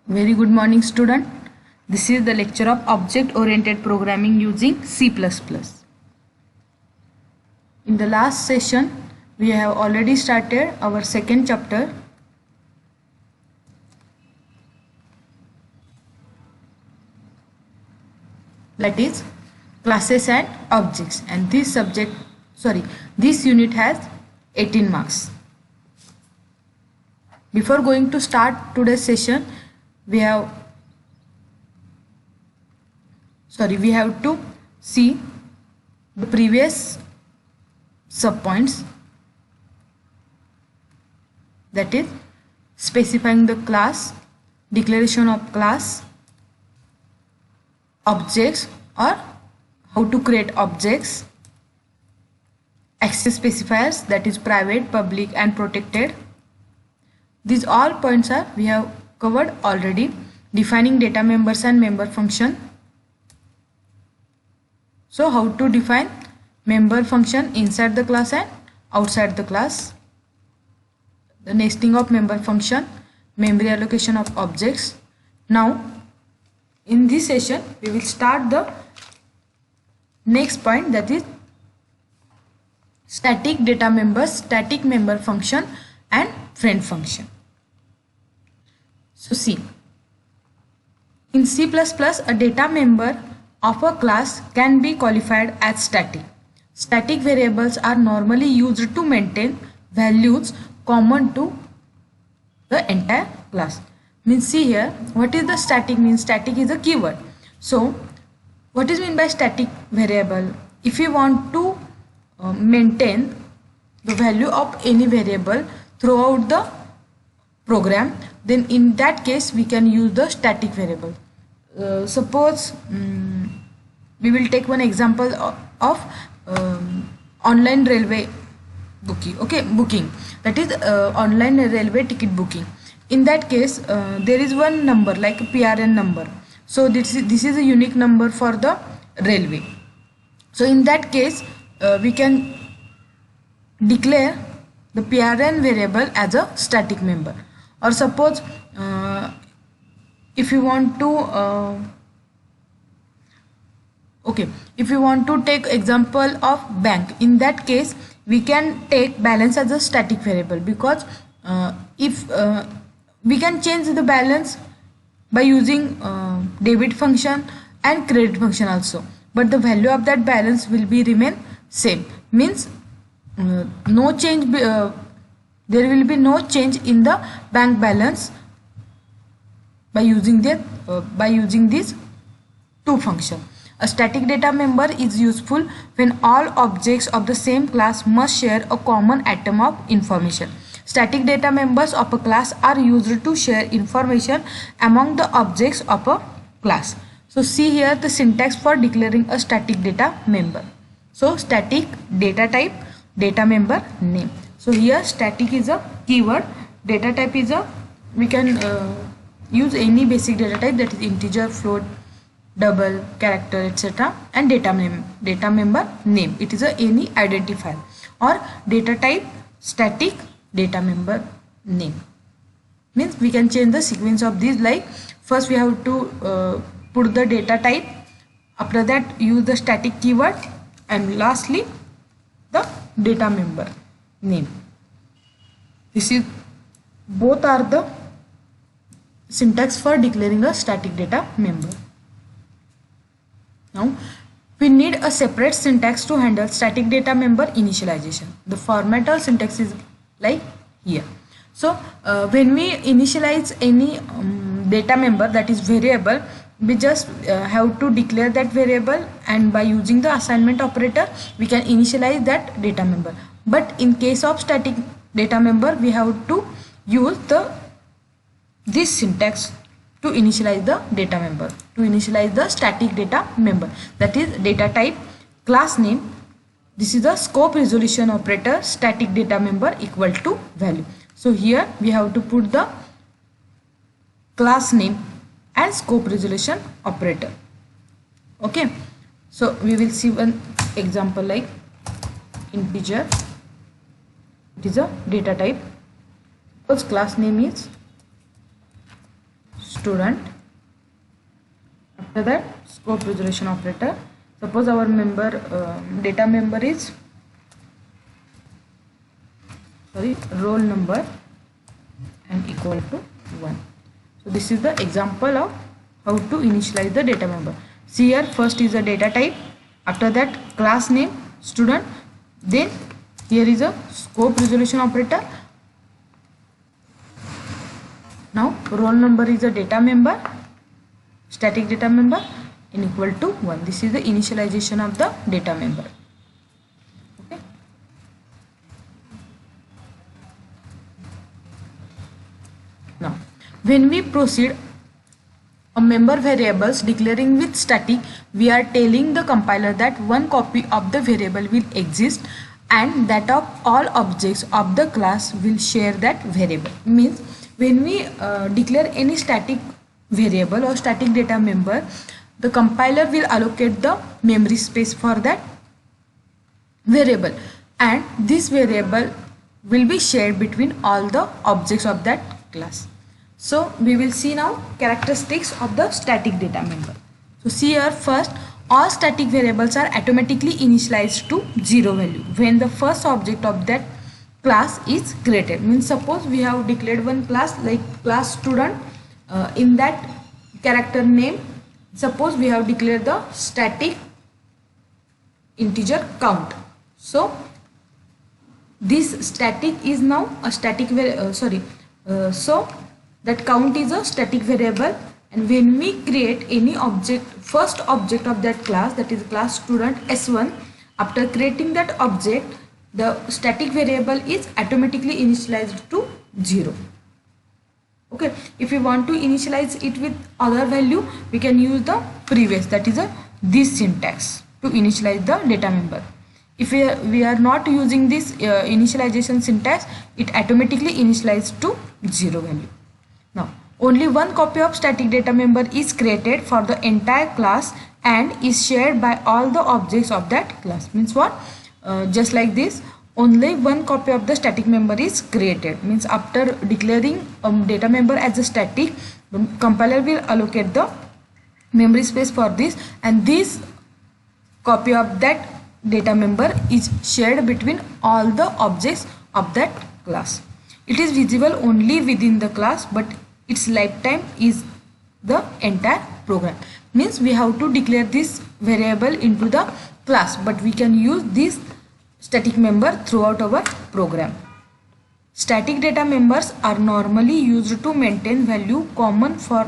Very good morning, student. This is the lecture of object oriented programming using C++. In the last session, we have already started our second chapter. That is classes and objects, and this unit has 18 marks. Before going to start today's session, we have to see the previous subpoints, that is specifying the class, declaration of class, objects or how to create objects, access specifiers, that is private, public and protected. These all points we have covered already. Defining data members and member function. So how to define member function inside the class and outside the class. The nesting of member function, memory allocation of objects. Now in this session we will start the next point, that is static data members, static member function and friend function. So see, in C++, a data member of a class can be qualified as static. Static variables are normally used to maintain values common to the entire class. Means see here, what is the static means? Static is a keyword. So what is meant by static variable? If you want to maintain the value of any variable throughout the program, then in that case we can use the static variable. Suppose we will take one example of online railway booking, that is online railway ticket booking. In that case there is one number like a PRN number. So this is a unique number for the railway. So in that case we can declare the PRN variable as a static member. Or suppose if you want to take example of bank, in that case we can take balance as a static variable, because if we can change the balance by using debit function and credit function also, but the value of that balance will be remain same. Means no change, there will be no change in the bank balance by using these two functions. A static data member is useful when all objects of the same class must share a common atom of information. Static data members of a class are used to share information among the objects of a class. So see here the syntax for declaring a static data member. So static data type, data member name. So here static is a keyword, data type is we can use any basic data type, that is integer, float, double, character, etc. and data member name, it is any identifier, or data type static data member name. Means we can change the sequence of these, like first we have to put the data type, after that use the static keyword, and lastly the data member name. This is both are the syntax for declaring a static data member. Now we need a separate syntax to handle static data member initialization. The format or syntax is like here. So when we initialize any data member, that is variable, we just have to declare that variable, and by using the assignment operator we can initialize that data member. But in case of static data member, we have to use this syntax to initialize the data member, to initialize the static data member, that is data type, class name. This is the scope resolution operator, static data member equal to value. So here we have to put the class name and scope resolution operator. Okay, so we will see one example like integer, it is a data type, because class name is student. After that, scope resolution operator. Suppose our member data member is roll number and equal to 1. So this is the example of how to initialize the data member. See here, first is a data type, after that class name student, then here is a scope resolution operator. Now roll number is a data member, static data member, and equal to 1. This is the initialization of the data member. Okay. Now when we proceed a member variables declaring with static, we are telling the compiler that one copy of the variable will exist and that of all objects of the class will share that variable. Means when we declare any static variable or static data member, the compiler will allocate the memory space for that variable, and this variable will be shared between all the objects of that class. So we will see now characteristics of the static data member. So see here, first, all static variables are automatically initialized to 0 value when the first object of that class is created. Means suppose we have declared one class like class student, in that character name, suppose we have declared the static integer count. So this static is now a static so that count is a static variable, and when we create any object, first object of that class, that is class student S1, after creating that object, the static variable is automatically initialized to 0. Okay, if we want to initialize it with other value, we can use the previous, that is this syntax to initialize the data member. If we are not using this initialization syntax, it automatically initializes to 0 value. Now only one copy of static data member is created for the entire class and is shared by all the objects of that class. Means what? Just like this, only one copy of the static member is created. Means after declaring data member as a static, the compiler will allocate the memory space for this, and this copy of that data member is shared between all the objects of that class. It is visible only within the class, but its lifetime is the entire program. Means we have to declare this variable into the class, but we can use this static member throughout our program. Static data members are normally used to maintain value common for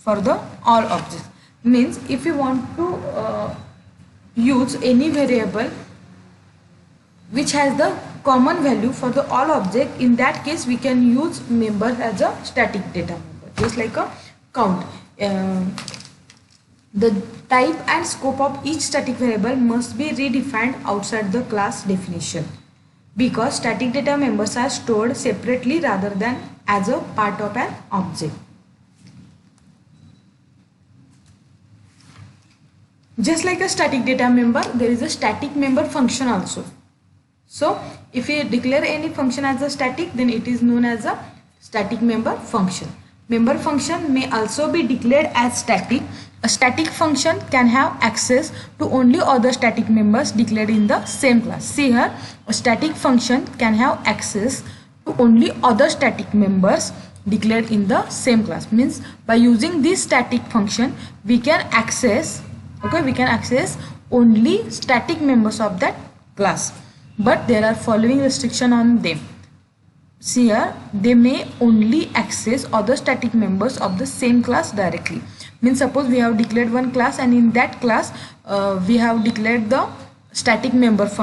the all objects. Means if we want to use any variable which has the common value for the all object, in that case we can use member as a static data member, just like a count. The type and scope of each static variable must be redefined outside the class definition, because static data members are stored separately rather than as a part of an object. Just like a static data member, there is a static member function also. So if we declare any function as a static, then it is known as a static member function. Member function may also be declared as static. A static function can have access to only other static members declared in the same class. See here, a static function can have access to only other static members declared in the same class. Means by using this static function, we can access only static members of that class, but there are following restriction on them. See here, they may only access other static members of the same class directly. Means suppose we have declared one class, and in that class we have declared the static members,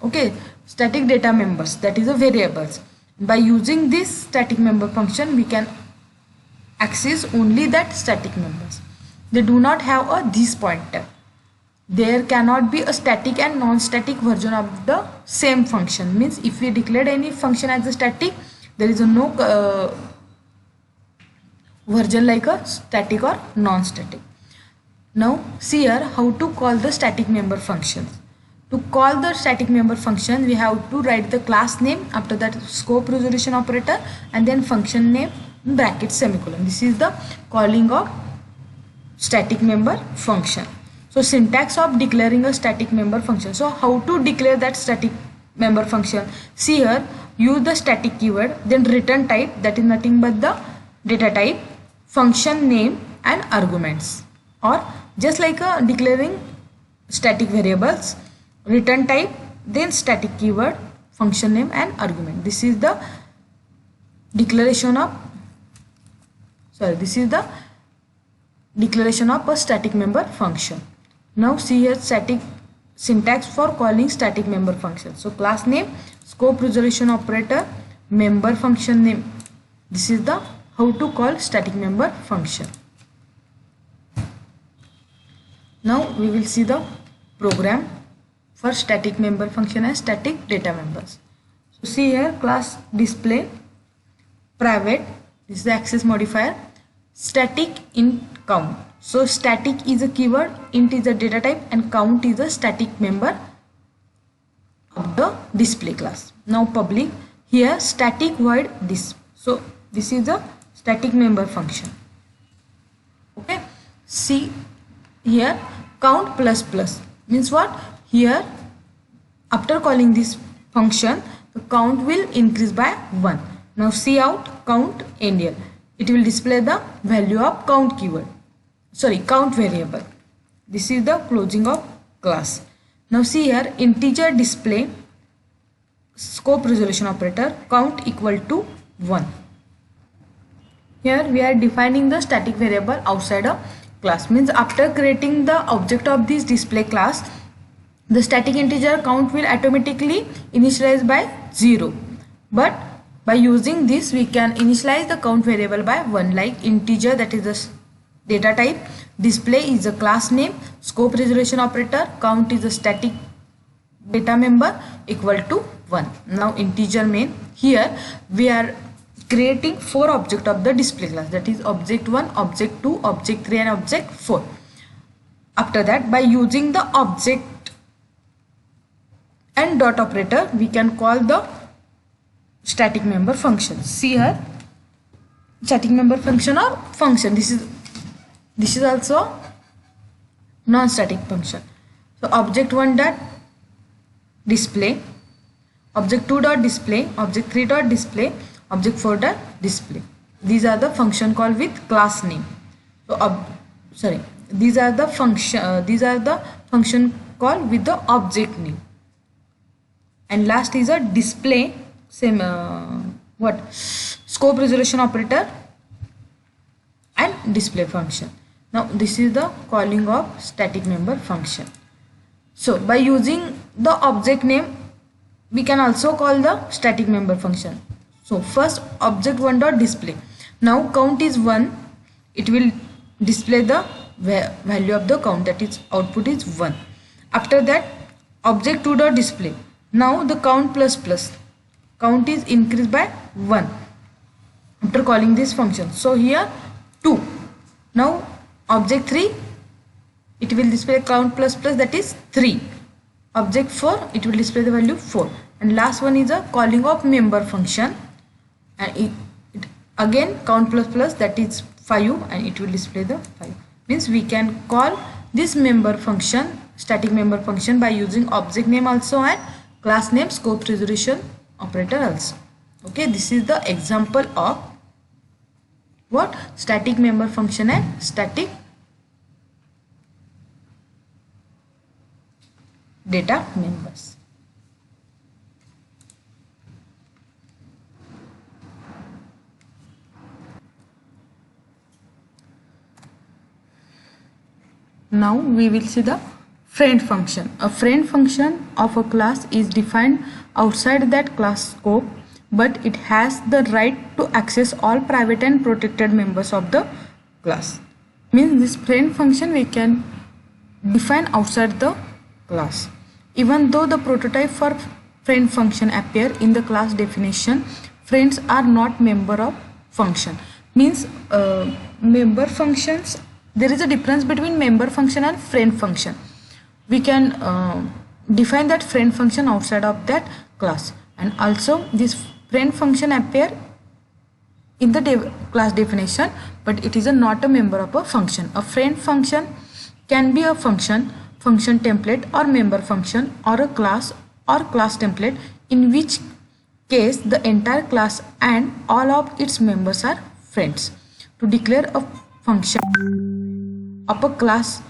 okay, static data members, that is a variables. By using this static member function, we can access only that static members. They do not have a this pointer. There cannot be a static and non-static version of the same function. Means if we declared any function as a static, there is no version like a static or non-static. Now see here how to call the static member functions. to call the static member function, we have to write the class name, after that scope resolution operator, and then function name bracket semicolon. This is the calling of static member function. So syntax of declaring a static member function. So how to declare that static member function? See here, use the static keyword, then return type, that is nothing but the data type, function name and arguments, or just like declaring static variables, return type, then static keyword, function name and argument. This is the declaration of a static member function. Now see here static syntax for calling static member function. So class name, scope resolution operator, member function name. This is the how to call static member function. Now we will see the program for static member function and static data members. So see here, class display private, this is the access modifier, static int count. So static is a keyword, int is a data type, and count is a static member of the display class. Now public, here static void this. So this is the static member function. Okay, see here count plus plus means what? Here after calling this function, the count will increase by 1. Now see out count NL, it will display the value of count keyword, count variable. This is the closing of class. Now see here integer display scope resolution operator, count equal to 1. Here we are defining the static variable outside a class, means after creating the object of this display class, the static integer count will automatically initialize by 0, but by using this we can initialize the count variable by 1, like integer, that is the data type, display is a class name, scope resolution operator, count is a static data member equal to 1. Now integer main, here we are creating 4 objects of the display class, that is object 1, object 2, object 3 and object 4. After that, by using the object and dot operator, we can call the static member function. See here static member function or function, this is also non-static function. So object 1 dot display, object 2 dot display, object 3 dot display, object 4 dot display. These are the function call with class name. So these are the function call with the object name. And last is a display, same scope resolution operator and display function. Now this is the calling of static member function. So by using the object name, we can also call the static member function. So first object 1 dot display. Now count is 1. It will display the value of the count, that is output is 1. After that object 2 dot display. Now the count plus plus. Count is increased by 1 after calling this function. So here 2. Now object 3, it will display count plus plus, that is 3. Object 4, it will display the value 4. And last one is a calling of member function, and it again count plus plus, that is 5, and it will display the 5. Means we can call this member function, static member function, by using object name also and class name, scope resolution operator also. Okay, this is the example of what? Static member function and static data members. Now we will see the friend function. A friend function of a class is defined outside that class scope, but it has the right to access all private and protected members of the class. Means this friend function we can define outside the class. Even though the prototype for friend function appear in the class definition, friends are not member of function. Means member functions, there is a difference between member function and friend function. We can define that friend function outside of that class, and also this friend function appear in the class definition, but it is not a member of a function. A friend function can be a function template, or member function, or a class or class template, in which case the entire class and all of its members are friends. To declare a function of a class,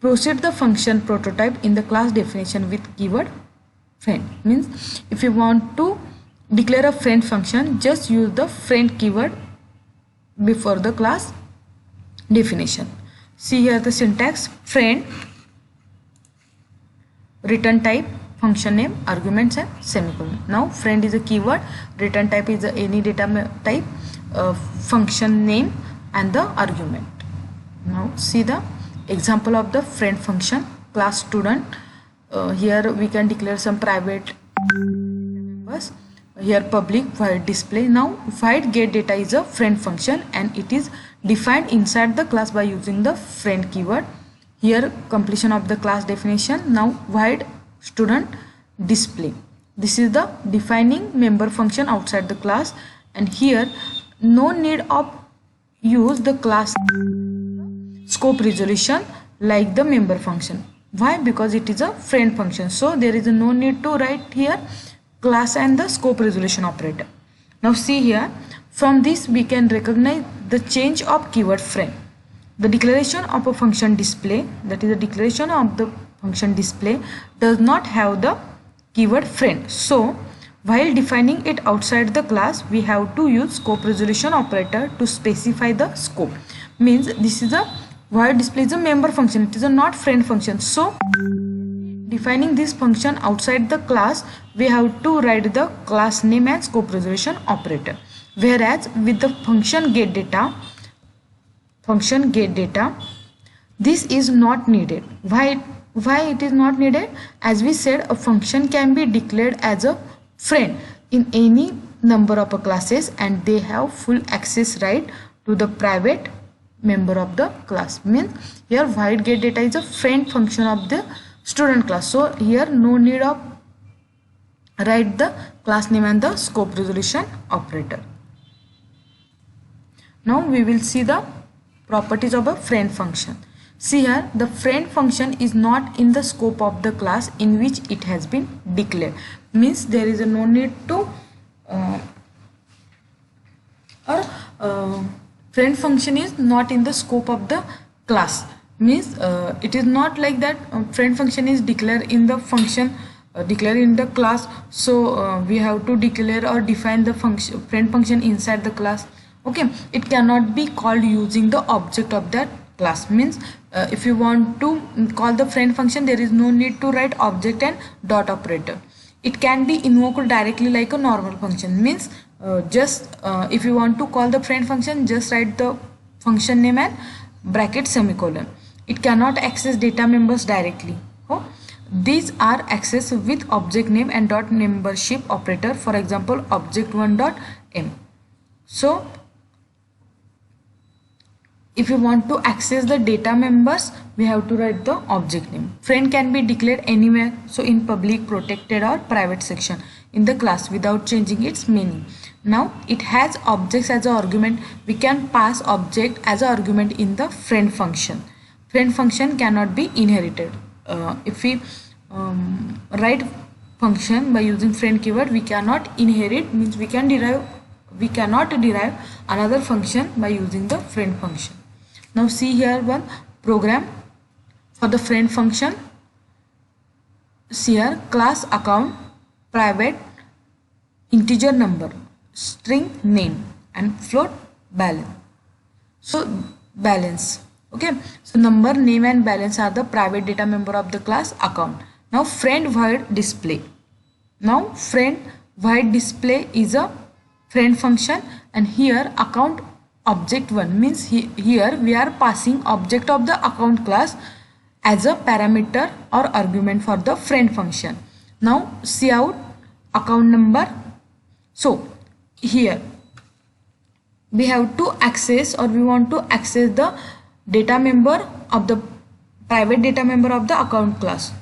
proceed the function prototype in the class definition with keyword friend. Means if you want to declare a friend function, just use the friend keyword before the class definition. See here the syntax: friend, return type, function name, arguments, and semicolon. Now friend is a keyword, return type is any data type, function name, and the argument. Now see the example of the friend function. Class student, here we can declare some private members. Here public void display. Now void get data is a friend function, and it is defined inside the class by using the friend keyword. Here completion of the class definition. Now void student display. This is the defining member function outside the class, and here no need of use the class scope resolution like the member function. Why? Because it is a friend function, so there is no need to write here class and the scope resolution operator. Now see here, from this we can recognize the change of keyword friend. The declaration of a function display, that is the declaration of the function display, does not have the keyword friend. So while defining it outside the class, we have to use scope resolution operator to specify the scope. Means this is a void display is a member function, it is a not friend function. So defining this function outside the class, we have to write the class name and scope resolution operator. Whereas with the function get data, this is not needed. Why it is not needed? As we said, a function can be declared as a friend in any number of classes, and they have full access right to the private member of the class. Means here void get data is a friend function of the student class, so here no need of write the class name and the scope resolution operator. Now we will see the properties of a friend function. See here, the friend function is not in the scope of the class in which it has been declared. Means there is no need to friend function is not in the scope of the class. Means it is not like that friend function is declared in the function, declared in the class, so we have to declare or define the function friend function inside the class. Okay, it cannot be called using the object of that class. Means if you want to call the friend function, there is no need to write object and dot operator. It can be invoked directly like a normal function. Means if you want to call the friend function, just write the function name and bracket semicolon. It cannot access data members directly. These are accessed with object name and dot membership operator, for example object1 dot m. So if you want to access the data members, we have to write the object name. Friend can be declared anywhere, so in public, protected, or private section in the class without changing its meaning. Now it has objects as an argument. We can pass object as an argument in the friend function. Friend function cannot be inherited. If we write function by using friend keyword, we cannot inherit, means we cannot derive another function by using the friend function. Now see here one program for the friend function. See here, class account, private, integer number, string name, and float balance. So balance. Okay, so number, name, and balance are the private data member of the class account. Now friend void display. Now friend void display is a friend function, and here account object 1 means here we are passing object of the account class as a parameter or argument for the friend function. Now cout account number. So here we have to access, or we want to access the data member of the private data member of the account class.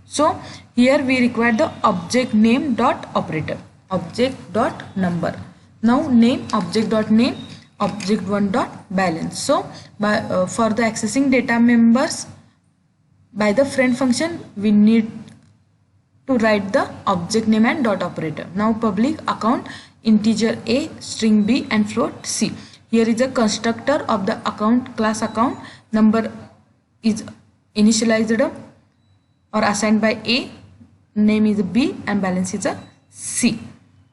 So here we require the object name dot operator, object dot number. Now name, object dot name, object one dot balance. So for the accessing data members by the friend function, we need to write the object name and dot operator. Now public account integer A, string B and float C. Here is a constructor of the account class account. Number is initialized or assigned by A, name is B and balance is a C.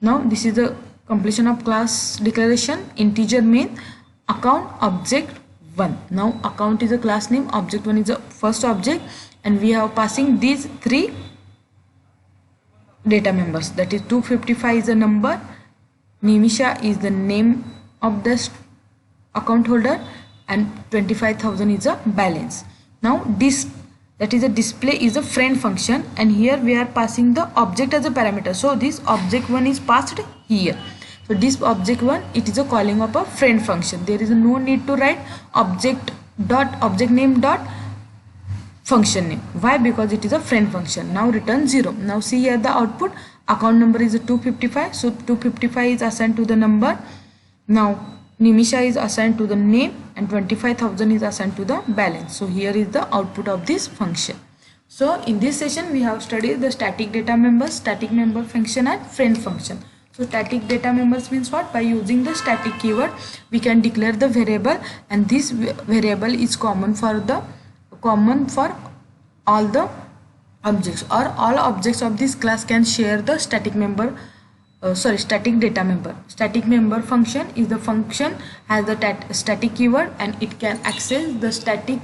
Now this is the completion of class declaration. Integer main, account object 1. Now account is a class name, object 1 is a first object, and we have passing these three data members, that is 255 is the number, Nimisha is the name of the account holder, and 25,000 is a balance. Now this, that is a display, is a friend function, and here we are passing the object as a parameter. So this object 1 is passed here. So this object 1, it is a calling of a friend function. There is no need to write object name dot function name. Why? Because it is a friend function. Now return 0. Now see here the output, account number is 255. So 255 is assigned to the number. Now Nimisha is assigned to the name and 25,000 is assigned to the balance. So here is the output of this function. So in this session we have studied the static data members, static member function and friend function. So static data members means what? By using the static keyword we can declare the variable, and this variable is common for all the objects, or all objects of this class can share the static member, static data member. Static member function is the function has the static keyword and it can access the static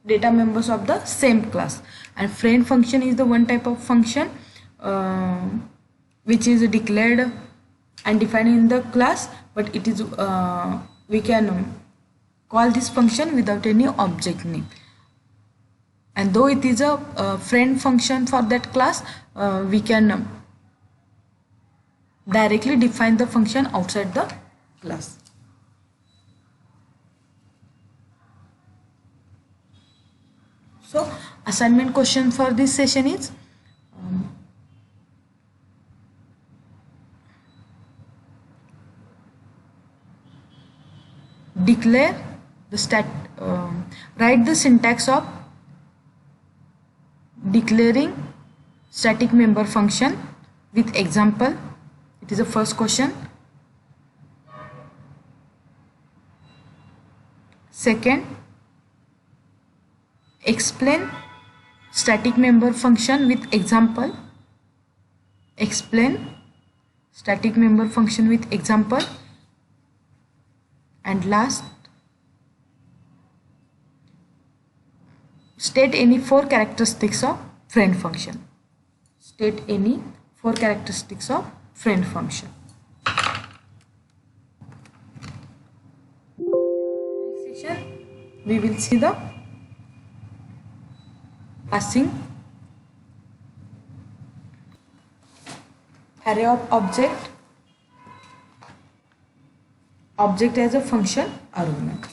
data members of the same class. And friend function is the one type of function which is declared and defined in the class, but it is we can call this function without any object name. And though it is a friend function for that class, we can directly define the function outside the class. So assignment question for this session is declare the write the syntax of declaring static member function with example. It is the first question. Second, explain static member function with example. Explain static member function with example. And last, state any 4 characteristics of friend function. State any 4 characteristics of friend function. Next session we will see the passing array of object as a function argument.